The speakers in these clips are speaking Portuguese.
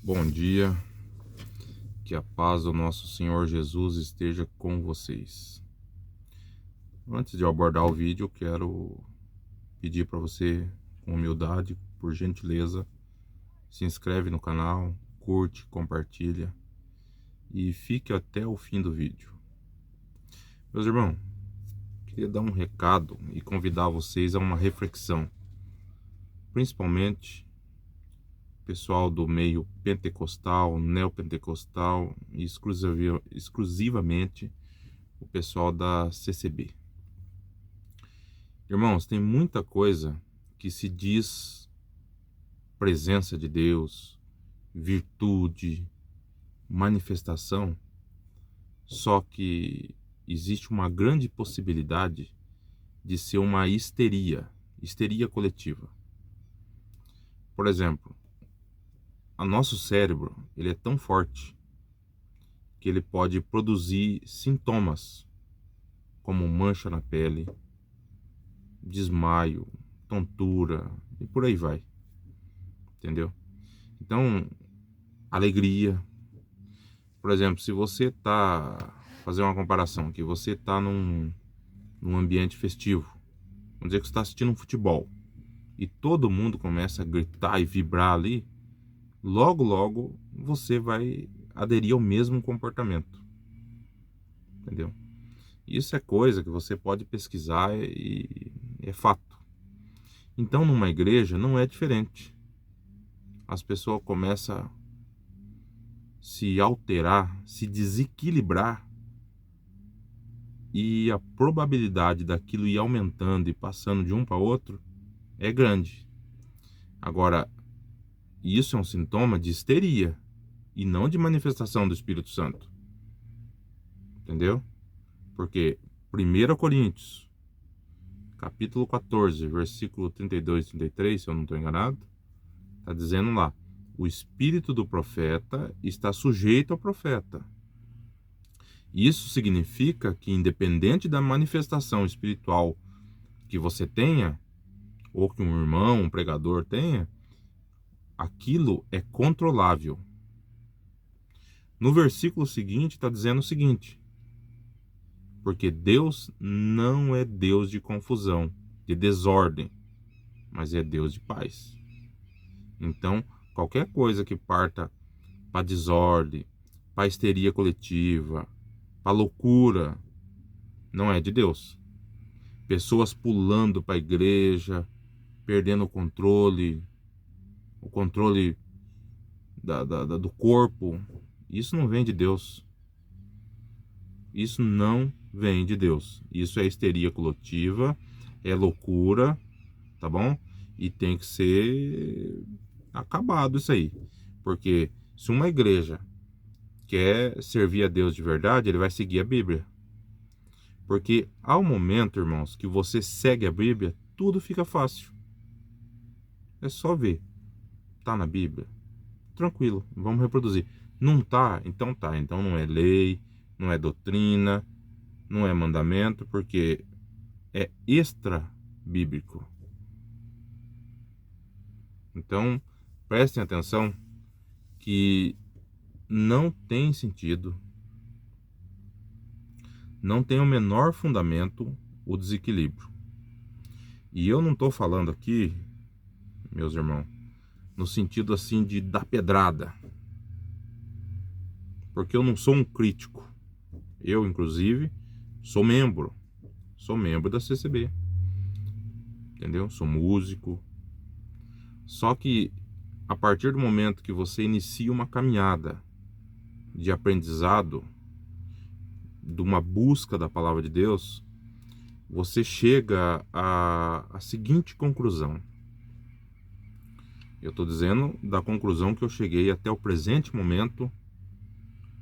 Bom dia, que a paz do nosso Senhor Jesus esteja com vocês. Antes de eu abordar o vídeo, eu quero pedir para você, com humildade, por gentileza, se inscreve no canal, curte, compartilha e fique até o fim do vídeo. Meus irmãos, queria dar um recado e convidar vocês a uma reflexão, principalmente pessoal do meio pentecostal, neopentecostal e exclusivamente o pessoal da CCB. Irmãos, tem muita coisa que se diz presença de Deus, virtude, manifestação, só que existe uma grande possibilidade de ser uma histeria coletiva. Por exemplo, o nosso cérebro, ele é tão forte que ele pode produzir sintomas como mancha na pele, desmaio, tontura e por aí vai, entendeu? Então, alegria, por exemplo, se você fazer uma comparação, que você tá num ambiente festivo, vamos dizer que você está assistindo um futebol e todo mundo começa a gritar e vibrar ali, logo você vai aderir ao mesmo comportamento, entendeu? Isso é coisa que você pode pesquisar e é fato. Então, numa igreja não é diferente. As pessoas começam a se alterar, se desequilibrar, e a probabilidade daquilo ir aumentando e passando de um para outro é grande. Agora, isso é um sintoma de histeria e não de manifestação do Espírito Santo, entendeu? Porque 1 Coríntios, capítulo 14, versículo 32 e 33, se eu não estou enganado, está dizendo lá: o espírito do profeta está sujeito ao profeta. Isso significa que, independente da manifestação espiritual que você tenha, ou que um irmão, um pregador tenha, aquilo é controlável. No versículo seguinte está dizendo o seguinte: porque Deus não é Deus de confusão, de desordem, mas é Deus de paz. Então, qualquer coisa que parta para desordem, para histeria coletiva, para loucura, não é de Deus. Pessoas pulando para a igreja, perdendo o controle do corpo, isso não vem de Deus. Isso não vem de Deus. Isso é histeria coletiva, é loucura, tá bom? E tem que ser acabado isso aí. Porque se uma igreja quer servir a Deus de verdade, ele vai seguir a Bíblia. Porque ao momento, irmãos, que você segue a Bíblia, tudo fica fácil. É só ver. Tá na Bíblia? Tranquilo, vamos reproduzir. Não tá? Então tá. Então não é lei, não é doutrina, não é mandamento, porque é extra bíblico. Então, prestem atenção que não tem sentido, não tem o menor fundamento o desequilíbrio. E eu não estou falando aqui, meus irmãos, no sentido assim de dar pedrada, porque eu não sou um crítico. Eu, inclusive, sou membro da CCB, entendeu? Sou músico. Só que a partir do momento que você inicia uma caminhada de aprendizado, de uma busca da palavra de Deus, você chega à seguinte conclusão. Eu estou dizendo da conclusão que eu cheguei até o presente momento,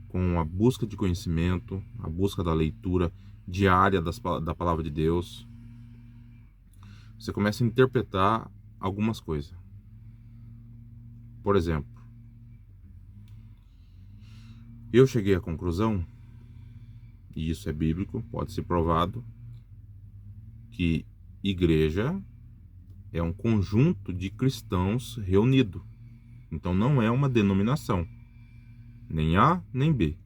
com a busca de conhecimento, a busca da leitura diária da palavra de Deus. Você começa a interpretar algumas coisas. Por exemplo, eu cheguei à conclusão, e isso é bíblico, pode ser provado, que igreja é um conjunto de cristãos reunidos Então não é uma denominação, nem A nem B.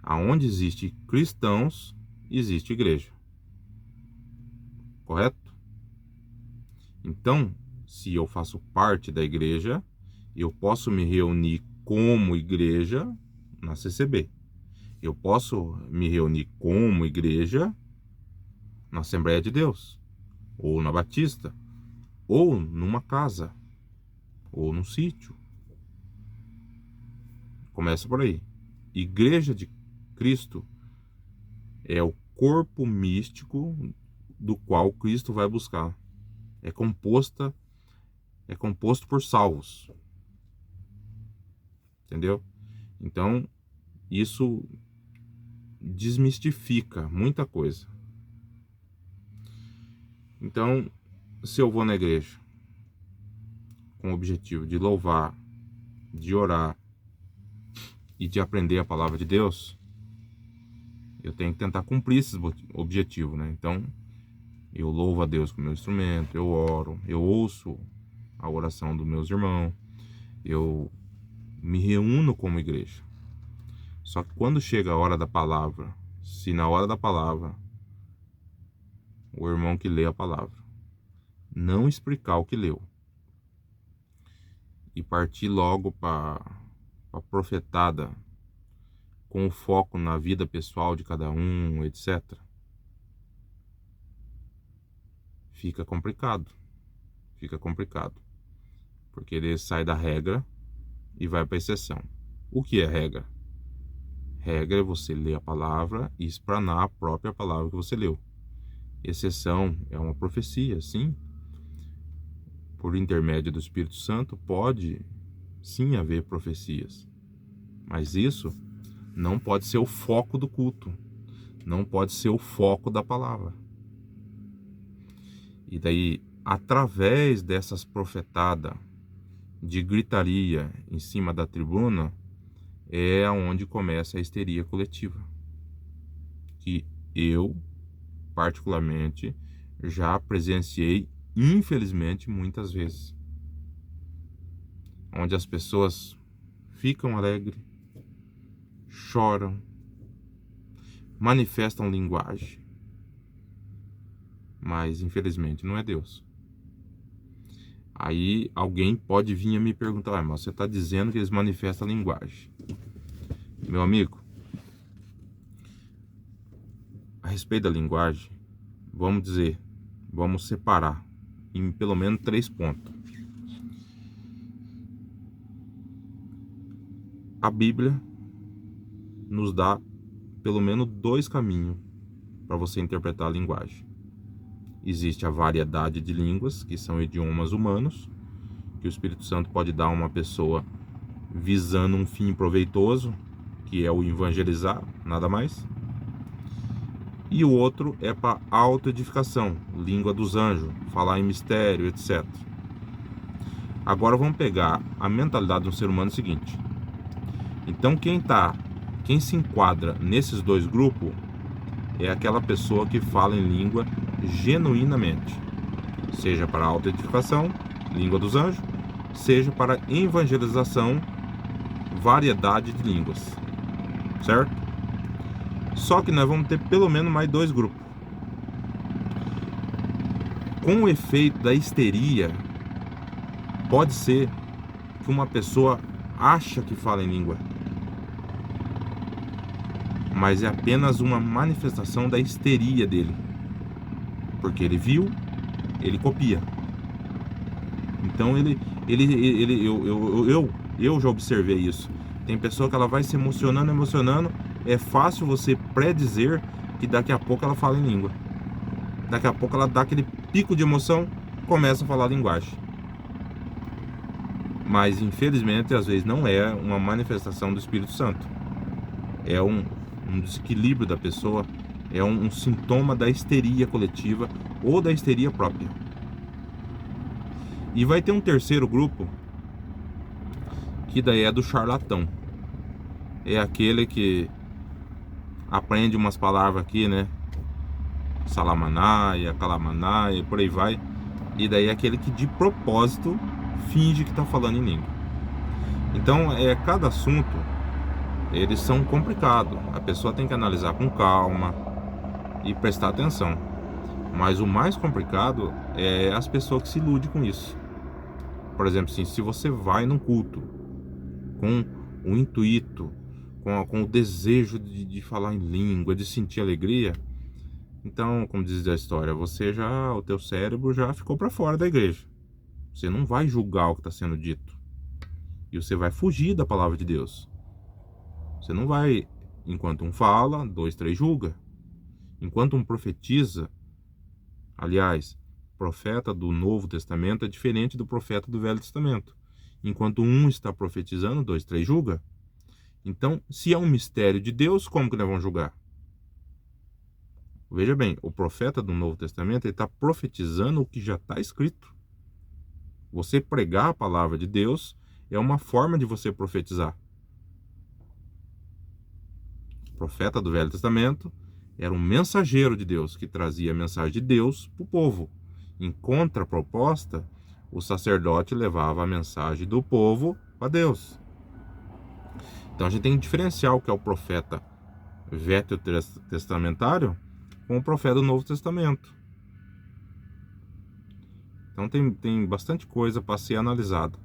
Aonde existe cristãos, existe igreja. Correto? Então, se eu faço parte da igreja, eu posso me reunir como igreja na CCB. Eu posso me reunir como igreja na Assembleia de Deus, ou na Batista, ou numa casa, ou num sítio. Começa por aí. Igreja de Cristo é o corpo místico do qual Cristo vai buscar. É composto por salvos. Entendeu? Então, isso desmistifica muita coisa. Então, se eu vou na igreja com o objetivo de louvar, de orar e de aprender a palavra de Deus, eu tenho que tentar cumprir esses objetivos, né? Então, eu louvo a Deus com o meu instrumento, eu oro, eu ouço a oração dos meus irmãos, eu me reúno como igreja. Só que quando chega a hora da palavra, se na hora da palavra, o irmão que lê a palavra não explicar o que leu e partir logo para a profetada com o foco na vida pessoal de cada um, etc., fica complicado. Porque ele sai da regra e vai para a exceção. O que é regra? Regra é você ler a palavra e explanar a própria palavra que você leu. Exceção é uma profecia, sim. Por intermédio do Espírito Santo, pode sim haver profecias. Mas isso não pode ser o foco do culto. Não pode ser o foco da palavra. E daí, através dessas profetadas de gritaria em cima da tribuna, é onde começa a histeria coletiva. Que eu, particularmente, já presenciei, infelizmente, muitas vezes. Onde as pessoas ficam alegres, choram, manifestam linguagem. Mas, infelizmente, não é Deus. Aí alguém pode vir a me perguntar: mas você está dizendo que eles manifestam a linguagem. Meu amigo, a respeito da linguagem, vamos separar em pelo menos 3 pontos. A Bíblia nos dá pelo menos 2 caminhos para você interpretar a linguagem. Existe a variedade de línguas, que são idiomas humanos, que o Espírito Santo pode dar a uma pessoa visando um fim proveitoso, que é o evangelizar, nada mais. E o outro é para autoedificação, língua dos anjos, falar em mistério, etc. Agora vamos pegar a mentalidade do ser humano seguinte. Então quem se enquadra nesses 2 grupos é aquela pessoa que fala em língua genuinamente, seja para autoedificação, língua dos anjos, seja para evangelização, variedade de línguas, certo? Só que nós vamos ter pelo menos mais 2 grupos. Com o efeito da histeria, pode ser que uma pessoa acha que fala em língua, mas é apenas uma manifestação da histeria dele, porque ele viu, ele copia. Então eu já observei isso. Tem pessoa que ela vai se emocionando. É fácil você predizer que daqui a pouco ela fala em língua. Daqui a pouco ela dá aquele pico de emoção, começa a falar a linguagem. Mas infelizmente às vezes não é uma manifestação do Espírito Santo. É um desequilíbrio da pessoa, é um sintoma da histeria coletiva ou da histeria própria. E vai ter um terceiro grupo, que daí é do charlatão. É aquele que aprende umas palavras aqui, né? Salamanaia, calamanaia, por aí vai. E daí é aquele que de propósito finge que tá falando em língua. Então, cada assunto, eles são complicados. A pessoa tem que analisar com calma e prestar atenção. Mas o mais complicado é as pessoas que se iludem com isso. Por exemplo, assim, se você vai num culto com o intuito, com o desejo de falar em língua, de sentir alegria, então, como diz a história, o teu cérebro já ficou para fora da igreja. Você não vai julgar o que está sendo dito. E você vai fugir da palavra de Deus. Você não vai, enquanto um fala, dois, três julga. Enquanto um profetiza, aliás, profeta do Novo Testamento é diferente do profeta do Velho Testamento. Enquanto um está profetizando, dois, três julga. Então, se é um mistério de Deus, como que nós vamos julgar? Veja bem, o profeta do Novo Testamento está profetizando o que já está escrito. Você pregar a palavra de Deus é uma forma de você profetizar. O profeta do Velho Testamento era um mensageiro de Deus que trazia a mensagem de Deus para o povo. Em contraproposta, o sacerdote levava a mensagem do povo para Deus. Então a gente tem que diferenciar o que é o profeta veterotestamentário com o profeta do Novo Testamento. Então tem bastante coisa para ser analisada,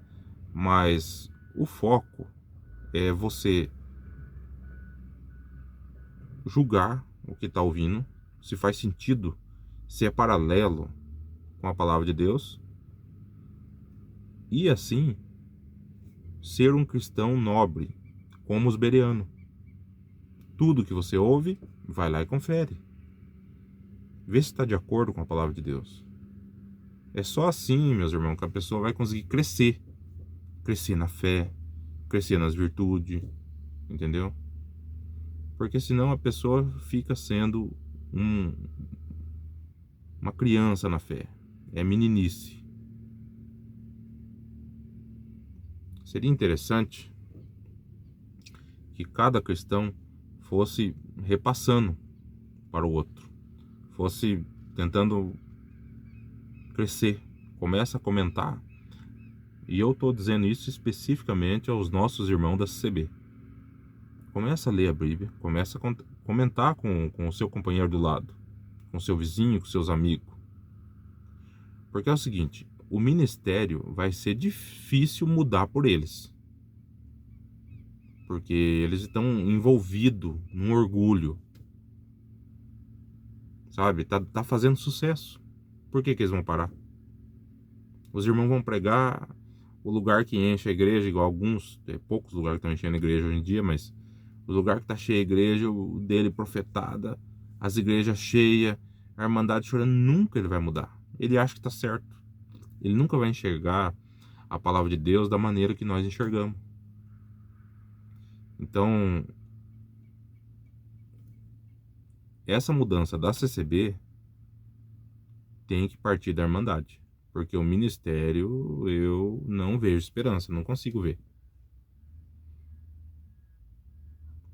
mas o foco é você julgar o que está ouvindo, se faz sentido, se é paralelo com a palavra de Deus, e assim ser um cristão nobre, como os bereanos. Tudo que você ouve, vai lá e confere. Vê se está de acordo com a palavra de Deus. É só assim, meus irmãos, que a pessoa vai conseguir crescer. Crescer na fé, crescer nas virtudes, entendeu? Porque senão a pessoa fica sendo uma criança na fé. É meninice. Seria interessante que cada cristão fosse repassando para o outro. Fosse tentando crescer. Começa a comentar. E eu estou dizendo isso especificamente aos nossos irmãos da CCB. Começa a ler a Bíblia. Começa a comentar com o seu companheiro do lado. Com o seu vizinho, com seus amigos. Porque é o seguinte, o ministério vai ser difícil mudar por eles. Porque eles estão envolvidos num orgulho. Sabe? Tá fazendo sucesso. Por que eles vão parar? Os irmãos vão pregar o lugar que enche a igreja, igual alguns, tem poucos lugares que estão enchendo a igreja hoje em dia, mas o lugar que está cheio a igreja, o dele profetada, as igrejas cheias, a irmandade chorando, nunca ele vai mudar. Ele acha que está certo. Ele nunca vai enxergar a palavra de Deus da maneira que nós enxergamos. Então, essa mudança da CCB tem que partir da irmandade. Porque o ministério eu não vejo esperança, não consigo ver.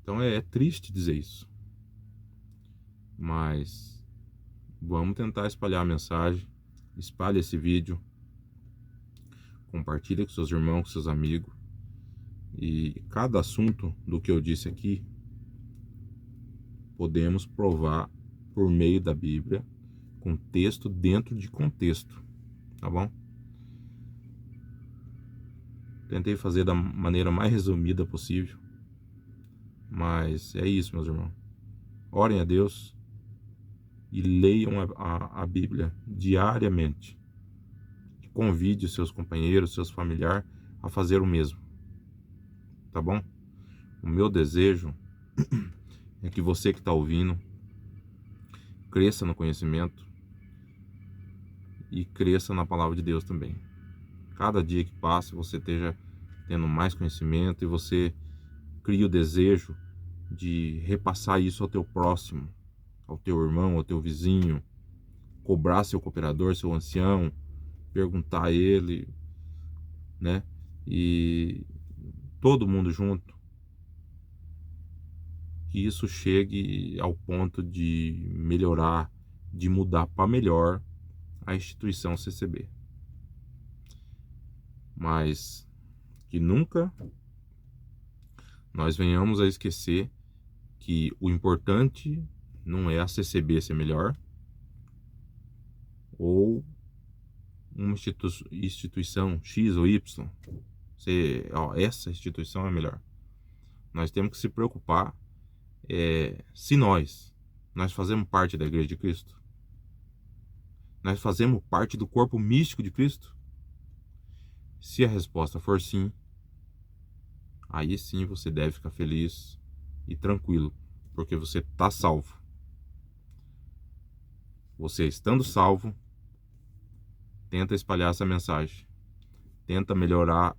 Então é triste dizer isso. Mas vamos tentar espalhar a mensagem. Espalhe esse vídeo. Compartilhe com seus irmãos, com seus amigos. E cada assunto do que eu disse aqui, podemos provar por meio da Bíblia, com texto dentro de contexto. Tá bom? Tentei fazer da maneira mais resumida possível. Mas é isso, meus irmãos. Orem a Deus e leiam a Bíblia diariamente. Convide os seus companheiros, seus familiares a fazer o mesmo. Tá bom? O meu desejo é que você que está ouvindo cresça no conhecimento e cresça na palavra de Deus também. Cada dia que passa você esteja tendo mais conhecimento e você cria o desejo de repassar isso ao teu próximo, ao teu irmão, ao teu vizinho, cobrar seu cooperador, seu ancião, perguntar a ele, né? E todo mundo junto, que isso chegue ao ponto de melhorar, de mudar para melhor a instituição CCB. Mas que nunca nós venhamos a esquecer que o importante não é a CCB ser melhor ou uma instituição X ou Y ser, essa instituição é melhor. Nós temos que se preocupar se nós fazemos parte da Igreja de Cristo, nós fazemos parte do corpo místico de Cristo. Se a resposta for sim, aí sim você deve ficar feliz e tranquilo, porque você está salvo. Você estando salvo, tenta espalhar essa mensagem, tenta melhorar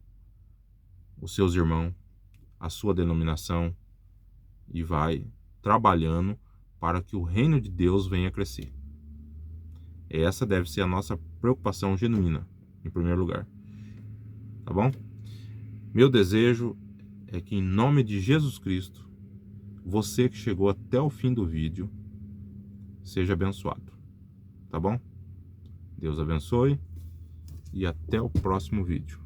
os seus irmãos, a sua denominação, e vai trabalhando para que o reino de Deus venha a crescer. Essa deve ser a nossa preocupação genuína, em primeiro lugar. Tá bom? Meu desejo é que, em nome de Jesus Cristo, você que chegou até o fim do vídeo, seja abençoado. Tá bom? Deus abençoe e até o próximo vídeo.